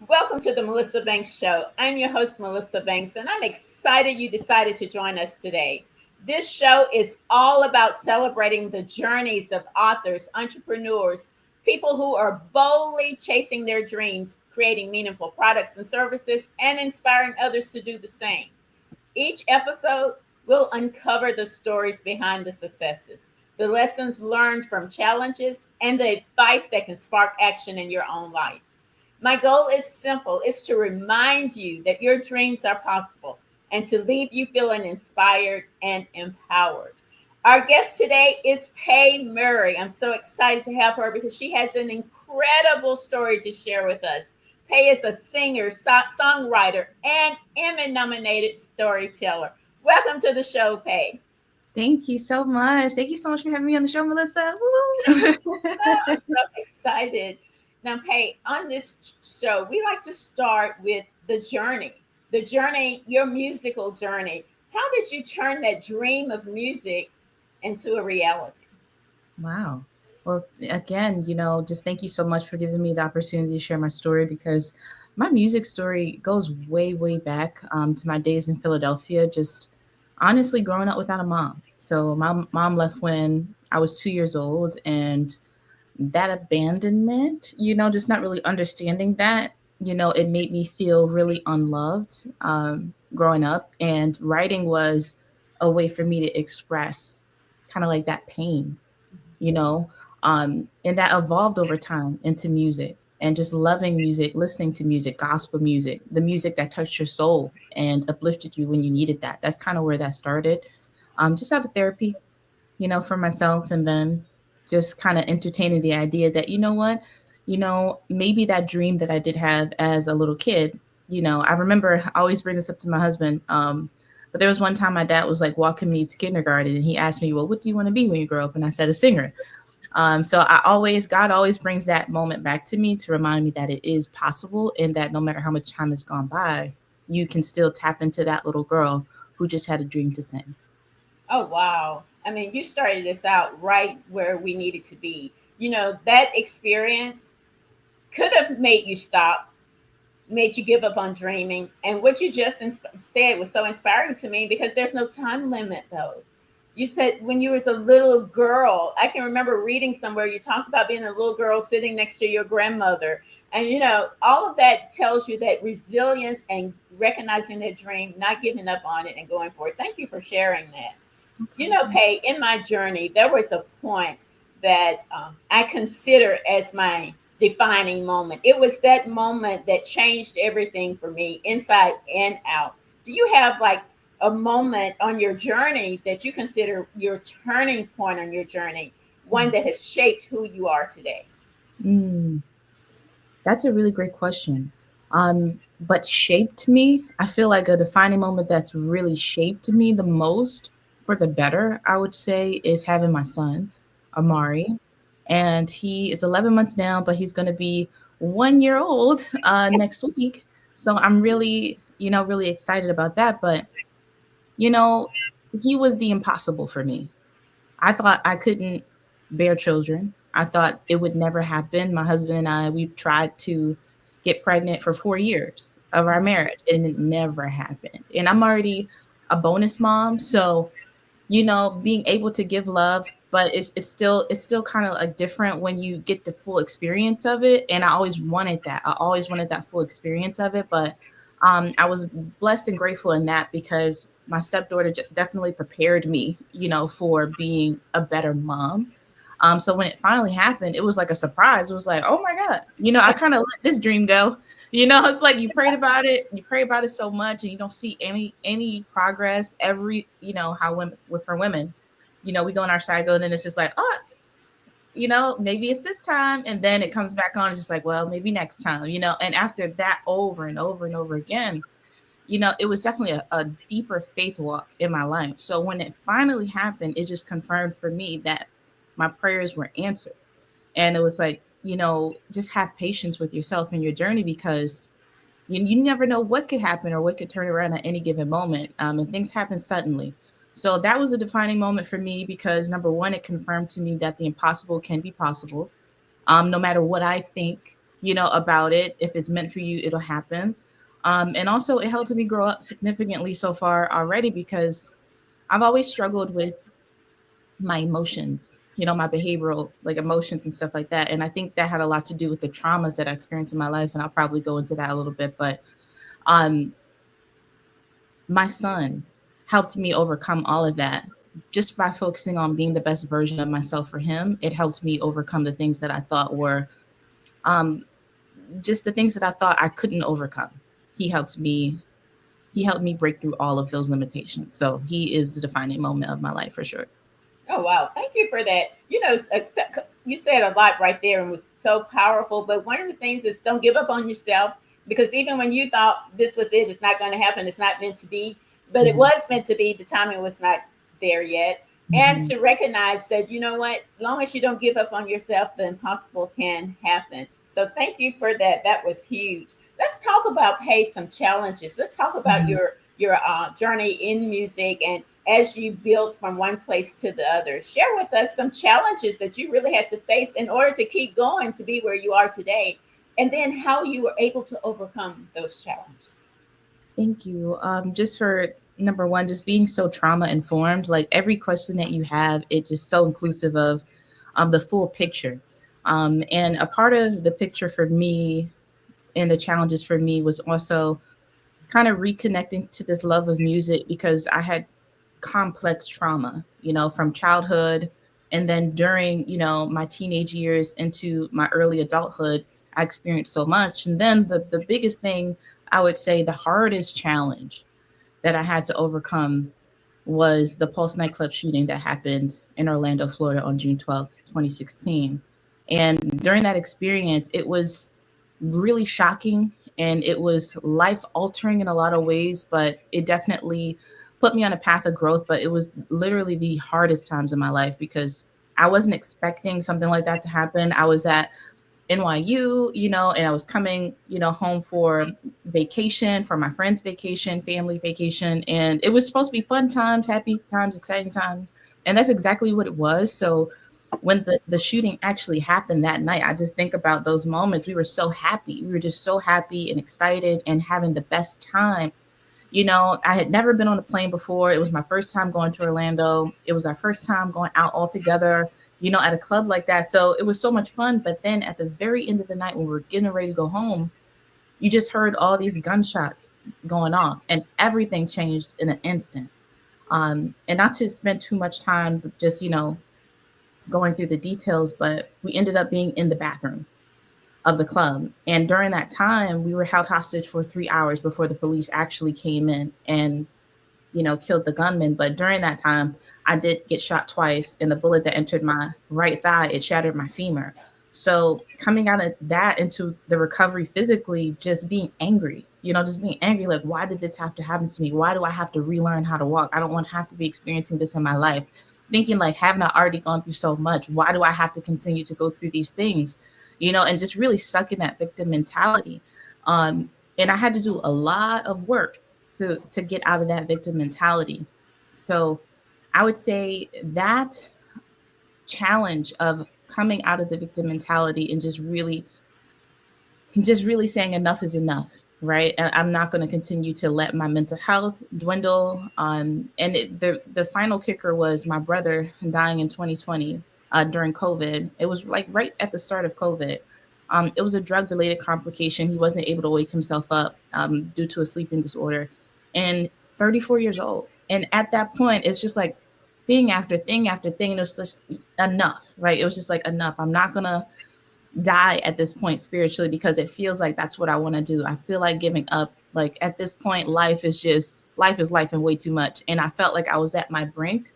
Welcome to the Melissa Banks Show. I'm your host, Melissa Banks, and I'm excited you decided to join us today. This show is all about celebrating the journeys of authors, entrepreneurs, people who are boldly chasing their dreams, creating meaningful products and services, and inspiring others to do the same. Each episode will uncover the stories behind the successes, the lessons learned from challenges, and the advice that can spark action in your own life. My goal is simple. It's to remind you that your dreams are possible and to leave you feeling inspired and empowered. Our guest today is Pay Murray. I'm so excited to have her because she has an incredible story to share with us. Pay is a singer, songwriter, and Emmy nominated storyteller. Welcome to the show, Pay. Thank you so much. Thank you so much for having me on the show, Melissa. I'm Woo! so excited. Now, Pay, on this show, we like to start with the journey, your musical journey. How did you turn that dream of music into a reality? Wow. Well, again, just thank you so much for giving me the opportunity to share my story because my music story goes way, way back to my days in Philadelphia, just honestly growing up without a mom. So my mom left when I was 2 years old, and that abandonment, just not really understanding that, it made me feel really unloved growing up. And writing was a way for me to express kind of like that pain, you know, and that evolved over time into music and just loving music, listening to music, gospel music, the music that touched your soul and uplifted you when you needed that. That's kind of where that started. Just out of therapy, for myself. And then just kind of entertaining the idea that, maybe that dream that I did have as a little kid, I remember I always bring this up to my husband. But there was one time my dad was like walking me to kindergarten and he asked me, well, what do you want to be when you grow up? And I said, a singer. So God always brings that moment back to me to remind me that it is possible and that no matter how much time has gone by, you can still tap into that little girl who just had a dream to sing. Oh, wow. I mean, you started us out right where we needed to be. That experience could have made you stop, made you give up on dreaming. And what you just said was so inspiring to me because there's no time limit, though. You said when you was a little girl, I can remember reading somewhere you talked about being a little girl sitting next to your grandmother. And, all of that tells you that resilience and recognizing that dream, not giving up on it and going for it. Thank you for sharing that. Pay, in my journey, there was a point that I consider as my defining moment. It was that moment that changed everything for me, inside and out. Do you have like a moment on your journey that you consider your turning point on your journey, one that has shaped who you are today? Mm. That's a really great question. But shaped me, I feel like a defining moment that's really shaped me the most for the better, I would say, is having my son, Amari. And he is 11 months now, but he's going to be 1 year old next week. So I'm really, really excited about that. But, you know, he was the impossible for me. I thought I couldn't bear children. I thought it would never happen. My husband and I, we tried to get pregnant for 4 years of our marriage and it never happened. And I'm already a bonus mom. So, being able to give love, but it's still kind of like different when you get the full experience of it. And I always wanted that. I always wanted that full experience of it. But I was blessed and grateful in that because my stepdaughter definitely prepared me, for being a better mom. So when it finally happened, it was like a surprise. It was like, oh my God, I kind of let this dream go. It's like you pray about it so much, and you don't see any progress. How women with her women, we go in our cycle, and then it's just like, oh, maybe it's this time, and then it comes back on. It's just like, well, maybe next time, And after that, over and over and over again, it was definitely a deeper faith walk in my life. So when it finally happened, it just confirmed for me that my prayers were answered. And it was like, just have patience with yourself and your journey because you never know what could happen or what could turn around at any given moment. And things happen suddenly. So that was a defining moment for me because number one, it confirmed to me that the impossible can be possible. No matter what I think, about it. If it's meant for you, it'll happen. And also, it helped me grow up significantly so far already because I've always struggled with my emotions, my behavioral like emotions and stuff like that. And I think that had a lot to do with the traumas that I experienced in my life. And I'll probably go into that a little bit. But um, my son helped me overcome all of that just by focusing on being the best version of myself for him. It helped me overcome the things that I thought were um, just the things that I thought I couldn't overcome. He helped me. He helped me break through all of those limitations. So he is the defining moment of my life for sure. Oh wow, thank you for that. You said a lot right there and was so powerful. But one of the things is don't give up on yourself, because even when you thought this was it, it's not going to happen, it's not meant to be, but it Mhm, was meant to be. The timing was not there yet, and mhm. to recognize that you know what, long as you don't give up on yourself, the impossible can happen. So thank you for that. That was huge. Let's talk about some challenges. Let's talk about Mhm. your journey in music, and as you built from one place to the other. Share with us some challenges that you really had to face in order to keep going to be where you are today, and then how you were able to overcome those challenges. Thank you. Just for number one, just being so trauma informed. Like every question that you have, it's just so inclusive of the full picture. And a part of the picture for me and the challenges for me was also kind of reconnecting to this love of music because I had complex trauma, from childhood and then during, my teenage years into my early adulthood, I experienced so much. And then the biggest thing I would say the hardest challenge that I had to overcome was the Pulse nightclub shooting that happened in Orlando, Florida on June 12th, 2016. And during that experience, it was really shocking and it was life altering in a lot of ways, but it definitely put me on a path of growth. But it was literally the hardest times in my life because I wasn't expecting something like that to happen. I was at NYU, and I was coming, home for vacation, for my friend's vacation, family vacation. And it was supposed to be fun times, happy times, exciting times. And that's exactly what it was. So when the shooting actually happened that night, I just think about those moments. We were so happy. We were just so happy and excited and having the best time. I had never been on a plane before. It was my first time going to Orlando. It was our first time going out all together, at a club like that. So it was so much fun. But then at the very end of the night, when we were getting ready to go home, you just heard all these gunshots going off, and everything changed in an instant. And not to spend too much time just, going through the details, but we ended up being in the bathroom of the club. And during that time, we were held hostage for 3 hours before the police actually came in and killed the gunman. But during that time, I did get shot twice, and the bullet that entered my right thigh, it shattered my femur. So coming out of that into the recovery physically, just being angry, just being angry, like, why did this have to happen to me? Why do I have to relearn how to walk? I don't want to have to be experiencing this in my life. Thinking like, haven't I already gone through so much? Why do I have to continue to go through these things? And just really stuck in that victim mentality. And I had to do a lot of work to get out of that victim mentality. So I would say that challenge of coming out of the victim mentality and just really saying enough is enough, right? I'm not going to continue to let my mental health dwindle. And the final kicker was my brother dying in 2020 during COVID. It was like right at the start of COVID. It was a drug related complication. He wasn't able to wake himself up due to a sleeping disorder, and 34 years old. And at that point, it's just like thing after thing after thing. It was just enough, right? It was just like enough. I'm not gonna die at this point spiritually because it feels like that's what I want to do. I feel like giving up. Like at this point, life is life and way too much. And I felt like I was at my brink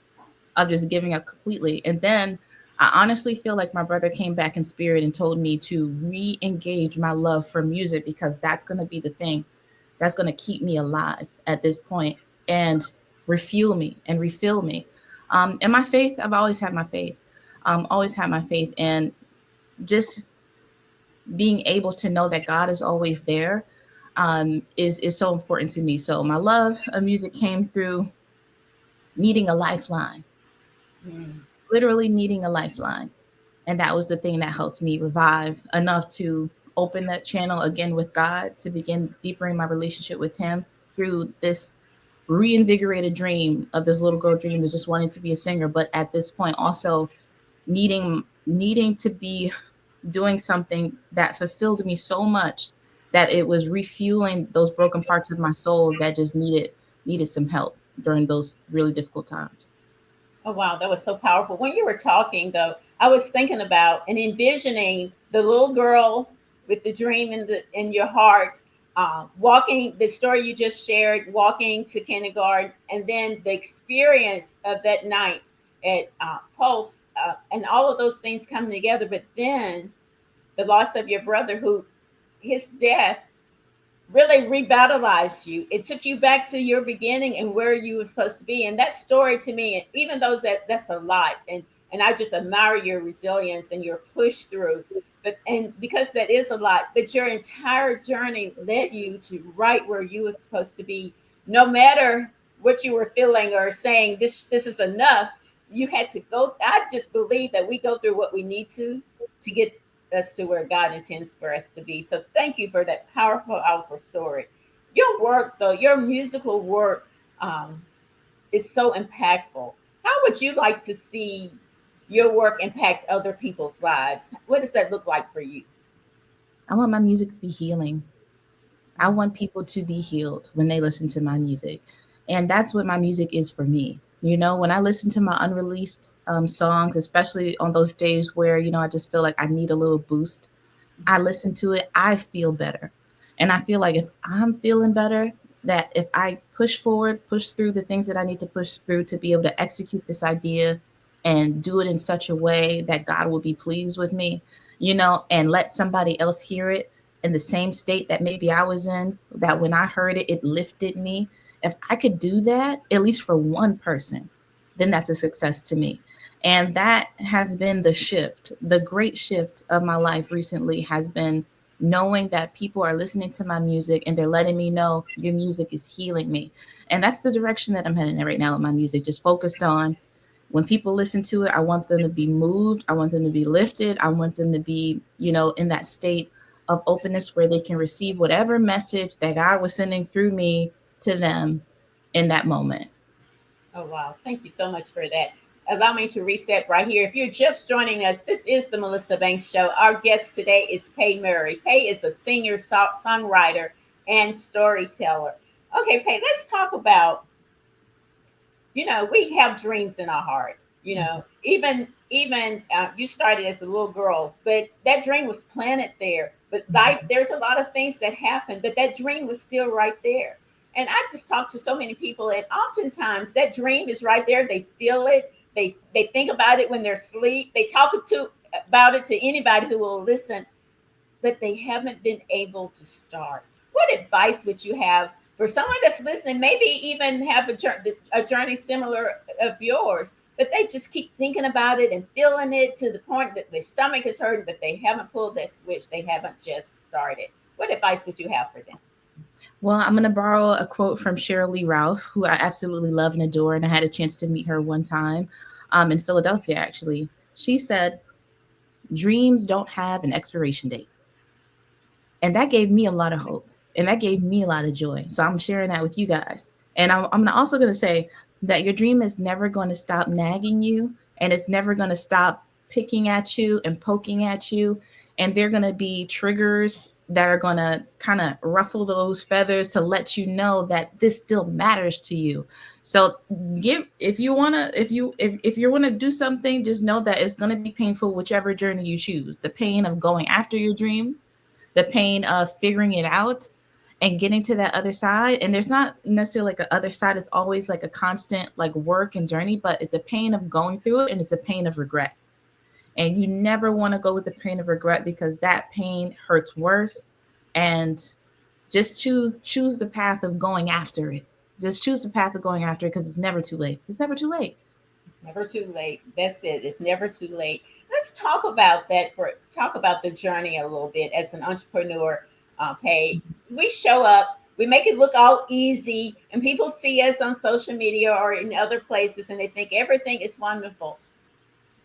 of just giving up completely. And then I honestly feel like my brother came back in spirit and told me to re engage my love for music because that's going to be the thing that's going to keep me alive at this point and refuel me and refill me. And my faith, I've always had my faith, always had my faith. And just being able to know that God is always there is so important to me. So my love of music came through needing a lifeline, literally needing a lifeline. And that was the thing that helped me revive enough to open that channel again with God to begin deepening my relationship with Him through this reinvigorated dream of this little girl dream of just wanting to be a singer, but at this point also needing to be doing something that fulfilled me so much that it was refueling those broken parts of my soul that just needed some help during those really difficult times. Oh wow, that was so powerful. When you were talking though, I was thinking about and envisioning the little girl with the dream in your heart, walking the story you just shared, walking to kindergarten, and then the experience of that night at Pulse, and all of those things coming together. But then the loss of your brother, who his death really revitalized you. It took you back to your beginning and where you were supposed to be. And that story to me, even though that's a lot, and I just admire your resilience and your push through. But and because that is a lot, but your entire journey led you to right where you were supposed to be. No matter what you were feeling or saying, this is enough. You had to go. I just believe that we go through what we need to get us to where God intends for us to be. So thank you for that powerful, powerful story. Your work, though, your musical work, is so impactful. How would you like to see your work impact other people's lives? What does that look like for you? I want my music to be healing. I want people to be healed when they listen to my music. And that's what my music is for me. You know, when I listen to my unreleased songs, especially on those days where, I just feel like I need a little boost, I listen to it, I feel better. And I feel like if I'm feeling better, that if I push forward, push through the things that I need to push through to be able to execute this idea and do it in such a way that God will be pleased with me, and let somebody else hear it in the same state that maybe I was in, that when I heard it, it lifted me. If I could do that, at least for one person, then that's a success to me. And that has been the shift. The great shift of my life recently has been knowing that people are listening to my music and they're letting me know your music is healing me. And that's the direction that I'm heading in right now with my music, just focused on when people listen to it, I want them to be moved. I want them to be lifted. I want them to be, in that state of openness where they can receive whatever message that God was sending through me to them in that moment. Oh, wow. Thank you so much for that. Allow me to reset right here. If you're just joining us, this is the Melissa Banks Show. Our guest today is Pay Murray. Pay is a senior songwriter and storyteller. Okay, Pay, let's talk about, we have dreams in our heart. Even you started as a little girl, but that dream was planted there. But there's a lot of things that happened, but that dream was still right there. And I just talked to so many people, and oftentimes that dream is right there. They feel it. They think about it when they're asleep. They talk about it to anybody who will listen, but they haven't been able to start. What advice would you have for someone that's listening, maybe even have a journey similar of yours, but they just keep thinking about it and feeling it to the point that their stomach is hurting, but they haven't pulled that switch. They haven't just started. What advice would you have for them? Well, I'm going to borrow a quote from Cheryl Lee Ralph, who I absolutely love and adore. And I had a chance to meet her one time in Philadelphia, actually. She said, dreams don't have an expiration date. And that gave me a lot of hope and that gave me a lot of joy. So I'm sharing that with you guys. And I'm also going to say that your dream is never going to stop nagging you and it's never going to stop picking at you and poking at you. And they're going to be triggers that are going to kind of ruffle those feathers to let you know that this still matters to you. So if you want to if you want to do something, just know that it's going to be painful whichever journey you choose. The pain of going after your dream, the pain of figuring it out and getting to that other side. And there's not necessarily like a other side. It's always like a constant like work and journey, but it's a pain of going through it and it's a pain of regret. And you never want to go with the pain of regret because that pain hurts worse. And just choose the path of going after it. Just choose the path of going after it because it's never too late. It's never too late. It's never too late. That's it. It's never too late. Let's talk about that. Talk about the journey a little bit as an entrepreneur. Pay. We show up. We make it look all easy, and people see us on social media or in other places, and they think everything is wonderful.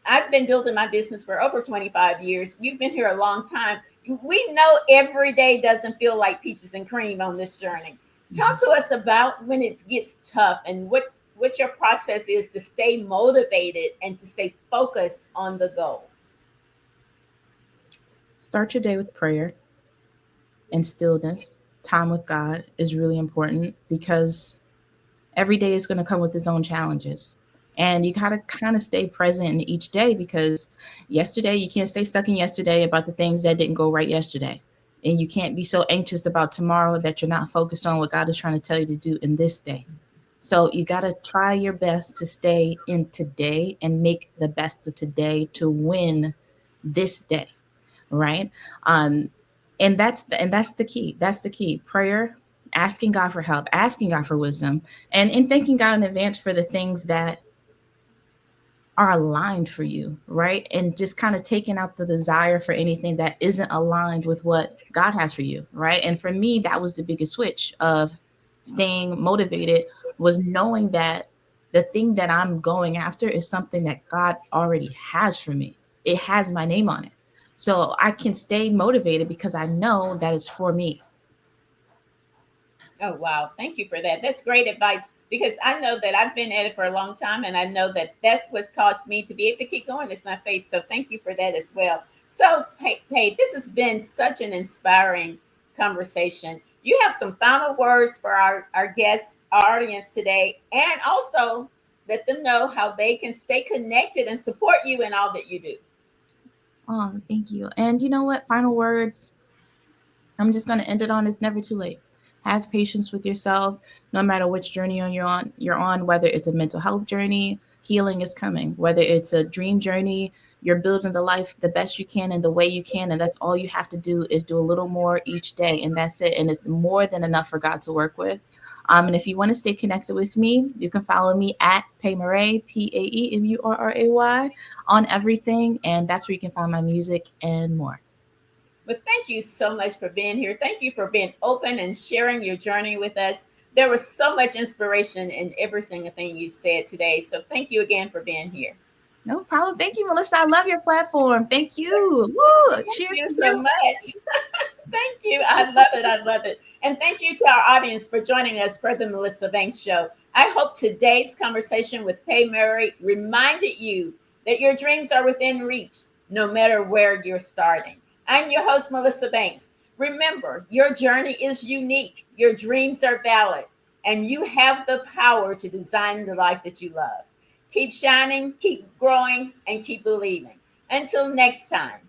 I've been building my business for over 25 years. You've been here a long time. We know every day doesn't feel like peaches and cream on this journey. Talk Mhm. to us about when it gets tough and what your process is to stay motivated and to stay focused on the goal. Start your day with prayer and stillness. Time with God is really important because every day is going to come with its own challenges. And you got to kind of stay present in each day because yesterday, you can't stay stuck in yesterday about the things that didn't go right yesterday. And you can't be so anxious about tomorrow that you're not focused on what God is trying to tell you to do in this day. So you got to try your best to stay in today and make the best of today to win this day, right? Um, and that's the key. That's the key. Prayer, asking God for help, asking God for wisdom, and thanking God in advance for the things that are aligned for you, right? And just kind of taking out the desire for anything that isn't aligned with what God has for you, right? And for me, that was the biggest switch of staying motivated, was knowing that the thing that I'm going after is something that God already has for me. It has my name on it. So I can stay motivated because I know that it's for me. Oh, wow. Thank you for that. That's great advice because I know that I've been at it for a long time and I know that that's what's caused me to be able to keep going. It's my faith. So thank you for that as well. So, this has been such an inspiring conversation. You have some final words for our guests, our audience today, and also let them know how they can stay connected and support you in all that you do. Oh, thank you. And you know what? Final words, I'm just going to end it on it's never too late. Have patience with yourself, no matter which journey you're on, whether it's a mental health journey, healing is coming. Whether it's a dream journey, you're building the life the best you can and the way you can. And that's all you have to do is do a little more each day. And that's it. And it's more than enough for God to work with. And if you want to stay connected with me, you can follow me at Paemuray, Paemurray, on everything. And that's where you can find my music and more. But thank you so much for being here. Thank you for being open and sharing your journey with us. There was so much inspiration in every single thing you said today. So thank you again for being here. No problem. Thank you, Melissa. I love your platform. Thank you. Woo! Thank Cheers you to so you. much. Thank you. I love it. I love it. And thank you to our audience for joining us for the Melissa Banks Show. I hope today's conversation with Pay Murray reminded you that your dreams are within reach, no matter where you're starting. I'm your host, Melissa Banks. Remember, your journey is unique, your dreams are valid, and you have the power to design the life that you love. Keep shining, keep growing, and keep believing. Until next time.